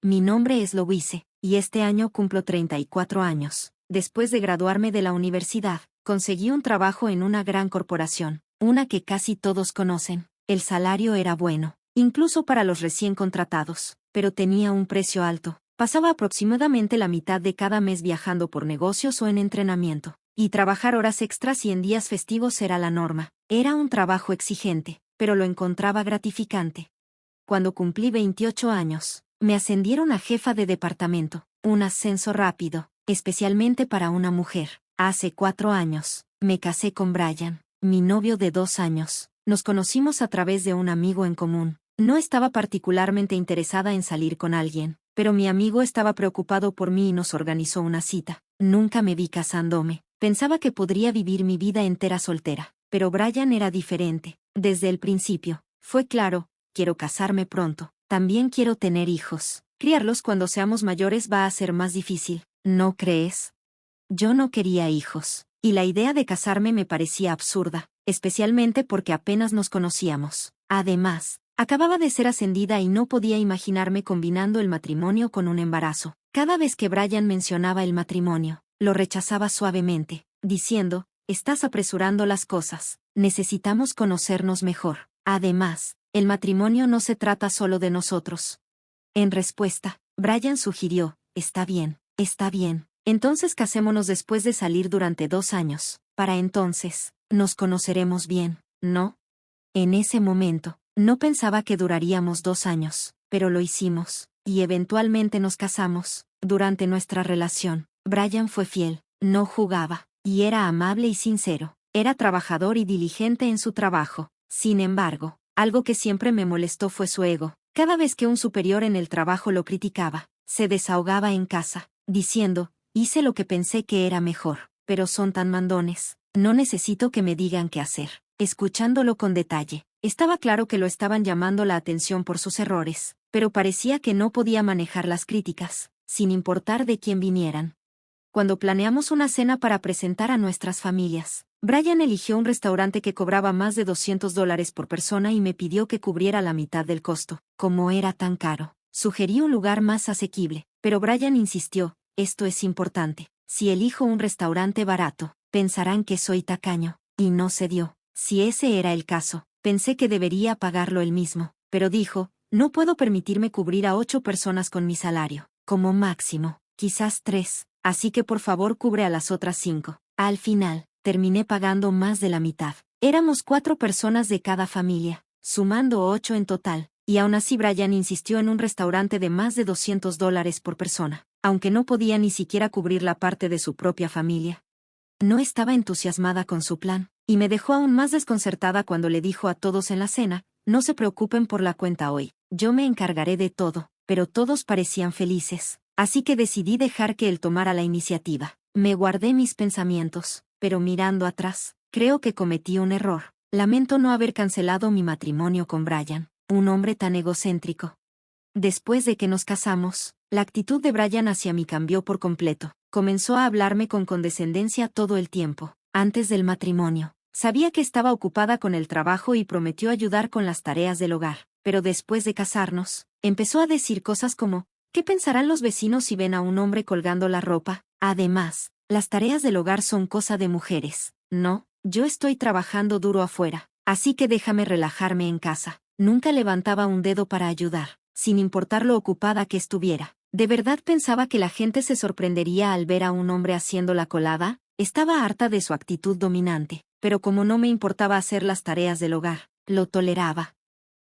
Mi nombre es Louise, y este año cumplo 34 años. Después de graduarme de la universidad, conseguí un trabajo en una gran corporación, una que casi todos conocen. El salario era bueno, incluso para los recién contratados, pero tenía un precio alto. Pasaba aproximadamente la mitad de cada mes viajando por negocios o en entrenamiento, y trabajar horas extras y en días festivos era la norma. Era un trabajo exigente, pero lo encontraba gratificante. Cuando cumplí 28 años, me ascendieron a jefa de departamento, un ascenso rápido, especialmente para una mujer. Hace 4 años, me casé con Brian, mi novio de 2 años. Nos conocimos a través de un amigo en común. No estaba particularmente interesada en salir con alguien, pero mi amigo estaba preocupado por mí y nos organizó una cita. Nunca me vi casándome. Pensaba que podría vivir mi vida entera soltera, pero Brian era diferente. Desde el principio, fue claro: quiero casarme pronto. También quiero tener hijos. Criarlos cuando seamos mayores va a ser más difícil, ¿no crees? Yo no quería hijos, y la idea de casarme me parecía absurda, especialmente porque apenas nos conocíamos. Además, acababa de ser ascendida y no podía imaginarme combinando el matrimonio con un embarazo. Cada vez que Brian mencionaba el matrimonio, lo rechazaba suavemente, diciendo: estás apresurando las cosas, necesitamos conocernos mejor. Además, el matrimonio no se trata solo de nosotros. En respuesta, Brian sugirió: está bien, entonces casémonos después de salir durante 2 años. Para entonces, nos conoceremos bien, ¿no? En ese momento, no pensaba que duraríamos 2 años, pero lo hicimos, y eventualmente nos casamos. Durante nuestra relación, Brian fue fiel, no jugaba, y era amable y sincero. Era trabajador y diligente en su trabajo. Sin embargo, algo que siempre me molestó fue su ego. Cada vez que un superior en el trabajo lo criticaba, se desahogaba en casa, diciendo: hice lo que pensé que era mejor, pero son tan mandones, no necesito que me digan qué hacer. Escuchándolo con detalle, estaba claro que lo estaban llamando la atención por sus errores, pero parecía que no podía manejar las críticas, sin importar de quién vinieran. Cuando planeamos una cena para presentar a nuestras familias, Brian eligió un restaurante que cobraba más de $200 por persona y me pidió que cubriera la mitad del costo. Como era tan caro, sugerí un lugar más asequible, pero Brian insistió: esto es importante. Si elijo un restaurante barato, pensarán que soy tacaño, y no cedió. Si ese era el caso, pensé que debería pagarlo él mismo, pero dijo: no puedo permitirme cubrir a 8 personas con mi salario, como máximo, quizás 3, así que por favor cubre a las otras 5. Al final, terminé pagando más de la mitad. Éramos 4 personas de cada familia, sumando 8 en total, y aún así Brian insistió en un restaurante de más de $200 por persona, aunque no podía ni siquiera cubrir la parte de su propia familia. No estaba entusiasmada con su plan, y me dejó aún más desconcertada cuando le dijo a todos en la cena: no se preocupen por la cuenta hoy, yo me encargaré de todo. Pero todos parecían felices, así que decidí dejar que él tomara la iniciativa. Me guardé mis pensamientos, pero mirando atrás, creo que cometí un error. Lamento no haber cancelado mi matrimonio con Brian, un hombre tan egocéntrico. Después de que nos casamos, la actitud de Brian hacia mí cambió por completo. Comenzó a hablarme con condescendencia todo el tiempo. Antes del matrimonio, sabía que estaba ocupada con el trabajo y prometió ayudar con las tareas del hogar. Pero después de casarnos, empezó a decir cosas como: ¿qué pensarán los vecinos si ven a un hombre colgando la ropa? Además, las tareas del hogar son cosa de mujeres. No, yo estoy trabajando duro afuera, así que déjame relajarme en casa. Nunca levantaba un dedo para ayudar, sin importar lo ocupada que estuviera. ¿De verdad pensaba que la gente se sorprendería al ver a un hombre haciendo la colada? Estaba harta de su actitud dominante, pero como no me importaba hacer las tareas del hogar, lo toleraba.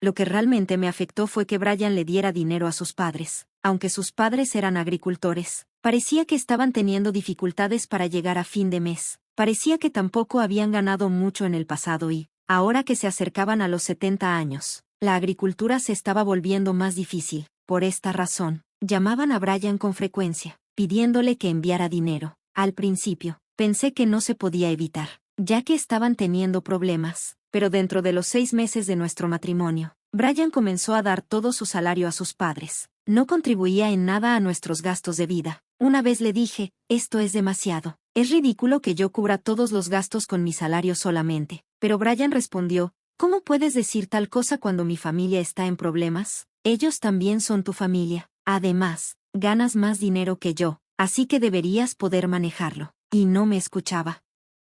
Lo que realmente me afectó fue que Brian le diera dinero a sus padres. Aunque sus padres eran agricultores, parecía que estaban teniendo dificultades para llegar a fin de mes. Parecía que tampoco habían ganado mucho en el pasado y, ahora que se acercaban a los 70 años, la agricultura se estaba volviendo más difícil. Por esta razón, llamaban a Brian con frecuencia, pidiéndole que enviara dinero. Al principio, pensé que no se podía evitar, ya que estaban teniendo problemas. Pero dentro de los 6 meses de nuestro matrimonio, Brian comenzó a dar todo su salario a sus padres. No contribuía en nada a nuestros gastos de vida. Una vez le dije: esto es demasiado. Es ridículo que yo cubra todos los gastos con mi salario solamente. Pero Brian respondió: ¿cómo puedes decir tal cosa cuando mi familia está en problemas? Ellos también son tu familia. Además, ganas más dinero que yo, así que deberías poder manejarlo. Y no me escuchaba.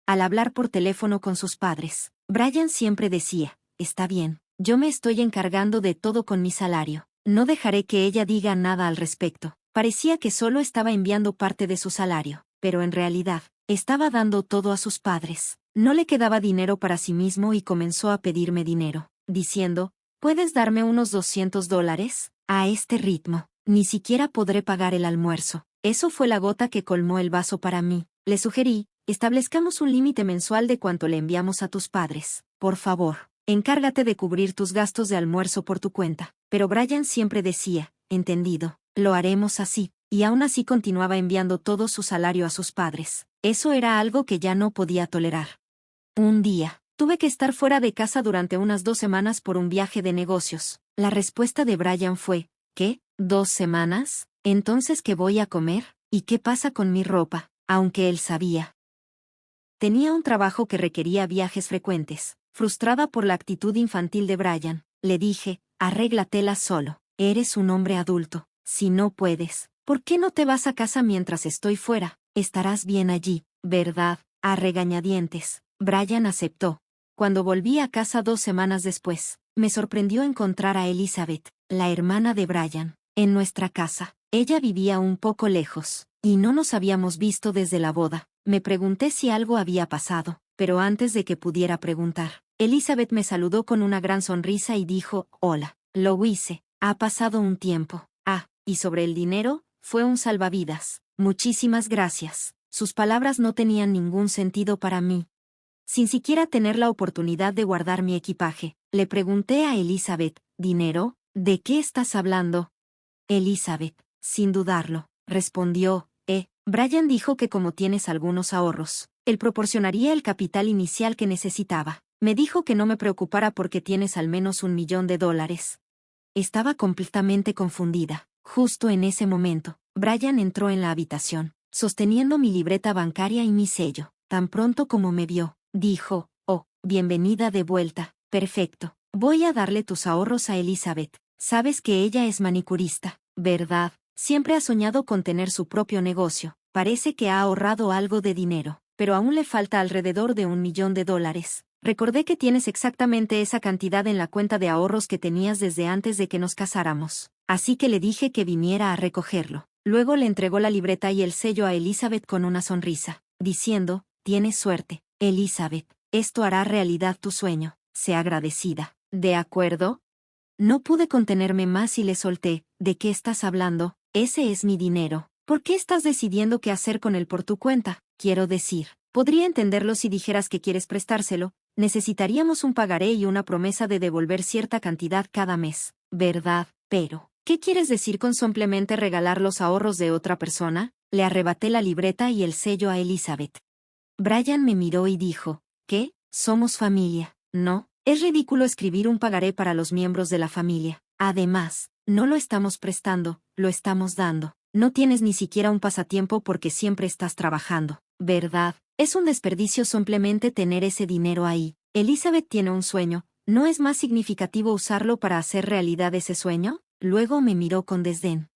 Al hablar por teléfono con sus padres, Brian siempre decía, está bien, yo me estoy encargando de todo con mi salario. No dejaré que ella diga nada al respecto. Parecía que solo estaba enviando parte de su salario, pero en realidad, estaba dando todo a sus padres. No le quedaba dinero para sí mismo y comenzó a pedirme dinero, diciendo, ¿puedes darme unos $200? A este ritmo, ni siquiera podré pagar el almuerzo. Eso fue la gota que colmó el vaso para mí. Le sugerí, establezcamos un límite mensual de cuánto le enviamos a tus padres. Por favor, encárgate de cubrir tus gastos de almuerzo por tu cuenta. Pero Brian siempre decía, entendido, lo haremos así, y aún así continuaba enviando todo su salario a sus padres. Eso era algo que ya no podía tolerar. Un día, tuve que estar fuera de casa durante unas 2 semanas por un viaje de negocios. La respuesta de Brian fue, ¿qué? ¿2 semanas? ¿Entonces qué voy a comer? ¿Y qué pasa con mi ropa? Aunque él sabía. Tenía un trabajo que requería viajes frecuentes. Frustrada por la actitud infantil de Brian, le dije, arréglatela solo. Eres un hombre adulto. Si no puedes, ¿por qué no te vas a casa mientras estoy fuera? Estarás bien allí, ¿verdad? A regañadientes. Brian aceptó. Cuando volví a casa 2 semanas después, me sorprendió encontrar a Elizabeth, la hermana de Brian, en nuestra casa. Ella vivía un poco lejos, y no nos habíamos visto desde la boda. Me pregunté si algo había pasado, pero antes de que pudiera preguntar, Elizabeth me saludó con una gran sonrisa y dijo, hola, lo hice, ha pasado un tiempo. Ah, y sobre el dinero, fue un salvavidas. Muchísimas gracias. Sus palabras no tenían ningún sentido para mí. Sin siquiera tener la oportunidad de guardar mi equipaje, le pregunté a Elizabeth, ¿dinero? ¿De qué estás hablando? Elizabeth, sin dudarlo, respondió, Brian dijo que como tienes algunos ahorros, él proporcionaría el capital inicial que necesitaba. Me dijo que no me preocupara porque tienes al menos $1.000.000. Estaba completamente confundida. Justo en ese momento, Brian entró en la habitación, sosteniendo mi libreta bancaria y mi sello. Tan pronto como me vio, dijo, oh, bienvenida de vuelta. Perfecto. Voy a darle tus ahorros a Elizabeth. Sabes que ella es manicurista, ¿verdad? Siempre ha soñado con tener su propio negocio. Parece que ha ahorrado algo de dinero, pero aún le falta alrededor de $1.000.000. Recordé que tienes exactamente esa cantidad en la cuenta de ahorros que tenías desde antes de que nos casáramos. Así que le dije que viniera a recogerlo. Luego le entregó la libreta y el sello a Elizabeth con una sonrisa, diciendo, tienes suerte, Elizabeth, esto hará realidad tu sueño. Sé agradecida. ¿De acuerdo? No pude contenerme más y le solté, ¿de qué estás hablando? Ese es mi dinero. ¿Por qué estás decidiendo qué hacer con él por tu cuenta? Quiero decir, podría entenderlo si dijeras que quieres prestárselo. Necesitaríamos un pagaré y una promesa de devolver cierta cantidad cada mes, ¿verdad? Pero, ¿qué quieres decir con simplemente regalar los ahorros de otra persona? Le arrebaté la libreta y el sello a Elizabeth. Brian me miró y dijo, ¿qué? Somos familia, ¿no? Es ridículo escribir un pagaré para los miembros de la familia. Además, no lo estamos prestando, lo estamos dando. No tienes ni siquiera un pasatiempo porque siempre estás trabajando, ¿verdad? Es un desperdicio simplemente tener ese dinero ahí. Elizabeth tiene un sueño, ¿no es más significativo usarlo para hacer realidad ese sueño? Luego me miró con desdén.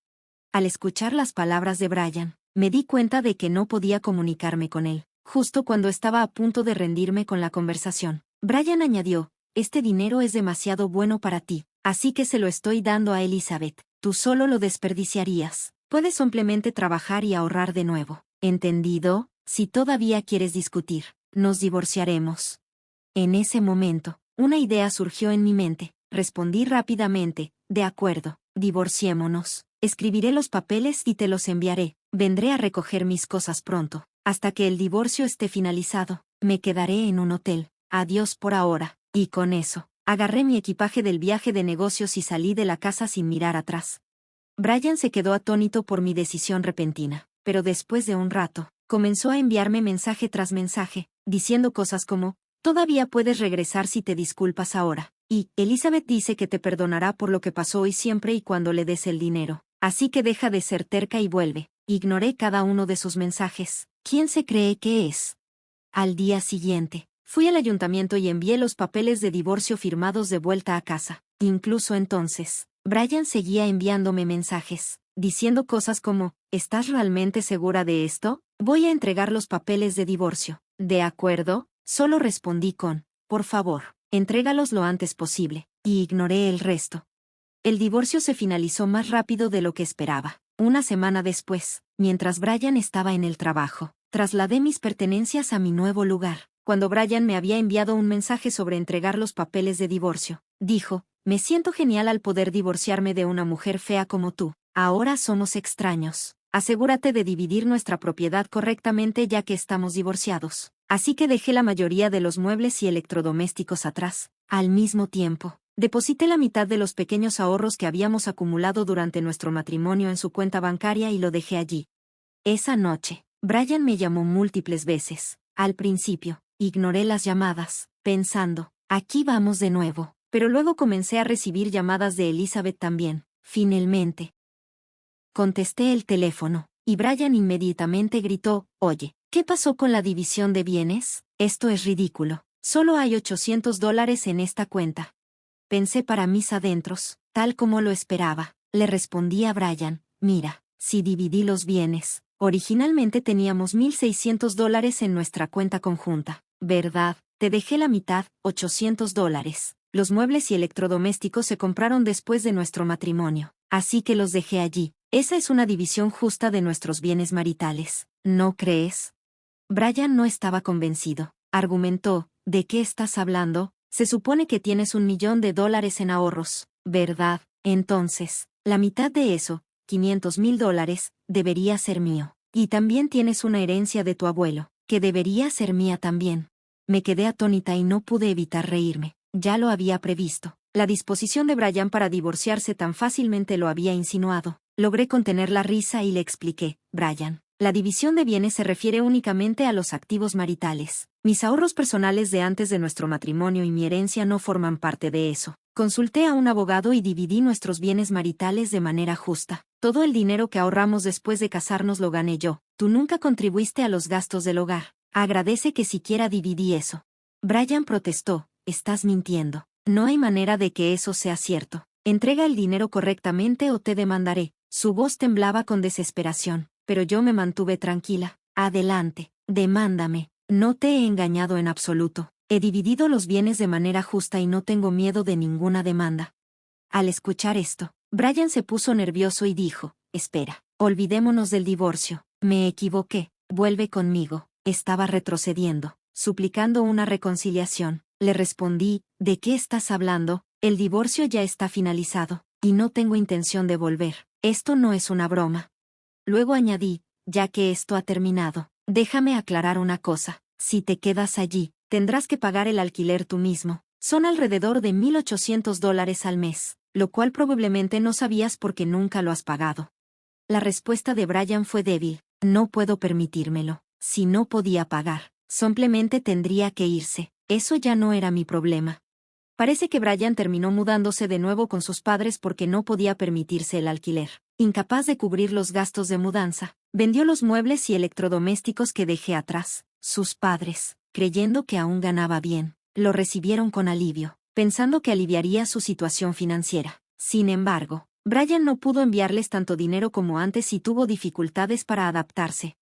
Al escuchar las palabras de Brian, me di cuenta de que no podía comunicarme con él. Justo cuando estaba a punto de rendirme con la conversación, Brian añadió, este dinero es demasiado bueno para ti, así que se lo estoy dando a Elizabeth. Tú solo lo desperdiciarías. Puedes simplemente trabajar y ahorrar de nuevo. ¿Entendido? Si todavía quieres discutir, nos divorciaremos. En ese momento, una idea surgió en mi mente. Respondí rápidamente, de acuerdo, divorciémonos. Escribiré los papeles y te los enviaré. Vendré a recoger mis cosas pronto. Hasta que el divorcio esté finalizado, me quedaré en un hotel. Adiós por ahora. Y con eso, agarré mi equipaje del viaje de negocios y salí de la casa sin mirar atrás. Brian se quedó atónito por mi decisión repentina, pero después de un rato, comenzó a enviarme mensaje tras mensaje, diciendo cosas como, todavía puedes regresar si te disculpas ahora, y, Elizabeth dice que te perdonará por lo que pasó hoy siempre y cuando le des el dinero, así que deja de ser terca y vuelve. Ignoré cada uno de sus mensajes. ¿Quién se cree que es? Al día siguiente, fui al ayuntamiento y envié los papeles de divorcio firmados de vuelta a casa. Incluso entonces, Brian seguía enviándome mensajes. diciendo cosas como, ¿estás realmente segura de esto? Voy a entregar los papeles de divorcio. ¿De acuerdo? Solo respondí con, por favor, entrégalos lo antes posible, y ignoré el resto. El divorcio se finalizó más rápido de lo que esperaba. Una semana después, mientras Brian estaba en el trabajo, trasladé mis pertenencias a mi nuevo lugar. Cuando Brian me había enviado un mensaje sobre entregar los papeles de divorcio, dijo, me siento genial al poder divorciarme de una mujer fea como tú. Ahora somos extraños. Asegúrate de dividir nuestra propiedad correctamente ya que estamos divorciados. Así que dejé la mayoría de los muebles y electrodomésticos atrás. Al mismo tiempo, deposité la mitad de los pequeños ahorros que habíamos acumulado durante nuestro matrimonio en su cuenta bancaria y lo dejé allí. Esa noche, Brian me llamó múltiples veces. Al principio, ignoré las llamadas, pensando, aquí vamos de nuevo. Pero luego comencé a recibir llamadas de Elizabeth también. Finalmente, contesté el teléfono, y Brian inmediatamente gritó, oye, ¿qué pasó con la división de bienes? Esto es ridículo. Solo hay $800 en esta cuenta. Pensé para mis adentros, tal como lo esperaba. Le respondí a Brian, mira, si dividí los bienes, originalmente teníamos $1,600 en nuestra cuenta conjunta, ¿verdad? Te dejé la mitad, $800. Los muebles y electrodomésticos se compraron después de nuestro matrimonio, así que los dejé allí. Esa es una división justa de nuestros bienes maritales, ¿no crees? Brian no estaba convencido. Argumentó, ¿de qué estás hablando? Se supone que tienes $1,000,000 en ahorros, ¿verdad? Entonces, la mitad de eso, $500,000, debería ser mío. Y también tienes una herencia de tu abuelo, que debería ser mía también. Me quedé atónita y no pude evitar reírme. Ya lo había previsto. La disposición de Brian para divorciarse tan fácilmente lo había insinuado. Logré contener la risa y le expliqué, Brian, la división de bienes se refiere únicamente a los activos maritales. Mis ahorros personales de antes de nuestro matrimonio y mi herencia no forman parte de eso. Consulté a un abogado y dividí nuestros bienes maritales de manera justa. Todo el dinero que ahorramos después de casarnos lo gané yo. Tú nunca contribuiste a los gastos del hogar. Agradece que siquiera dividí eso. Brian protestó, estás mintiendo. No hay manera de que eso sea cierto. Entrega el dinero correctamente o te demandaré. Su voz temblaba con desesperación, pero yo me mantuve tranquila. Adelante, demándame. No te he engañado en absoluto. He dividido los bienes de manera justa y no tengo miedo de ninguna demanda. Al escuchar esto, Brian se puso nervioso y dijo, espera, olvidémonos del divorcio. Me equivoqué, vuelve conmigo. Estaba retrocediendo, suplicando una reconciliación. Le respondí, ¿de qué estás hablando? El divorcio ya está finalizado, y no tengo intención de volver. Esto no es una broma. Luego añadí, ya que esto ha terminado, déjame aclarar una cosa. Si te quedas allí, tendrás que pagar el alquiler tú mismo. Son alrededor de $1,800 al mes, lo cual probablemente no sabías porque nunca lo has pagado. La respuesta de Brian fue débil, no puedo permitírmelo. Si no podía pagar, simplemente tendría que irse. Eso ya no era mi problema. Parece que Brian terminó mudándose de nuevo con sus padres porque no podía permitirse el alquiler. Incapaz de cubrir los gastos de mudanza, vendió los muebles y electrodomésticos que dejé atrás. Sus padres, creyendo que aún ganaba bien, lo recibieron con alivio, pensando que aliviaría su situación financiera. Sin embargo, Brian no pudo enviarles tanto dinero como antes y tuvo dificultades para adaptarse.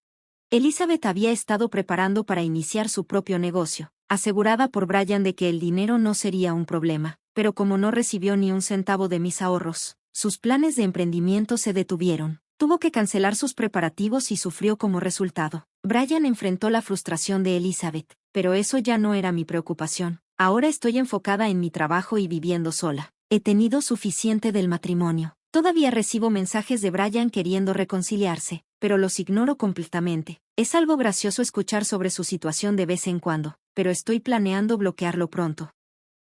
Elizabeth había estado preparando para iniciar su propio negocio, asegurada por Brian de que el dinero no sería un problema, pero como no recibió ni un centavo de mis ahorros, sus planes de emprendimiento se detuvieron. Tuvo que cancelar sus preparativos y sufrió como resultado. Brian enfrentó la frustración de Elizabeth, pero eso ya no era mi preocupación. Ahora estoy enfocada en mi trabajo y viviendo sola. He tenido suficiente del matrimonio. Todavía recibo mensajes de Brian queriendo reconciliarse, pero los ignoro completamente. Es algo gracioso escuchar sobre su situación de vez en cuando, pero estoy planeando bloquearlo pronto.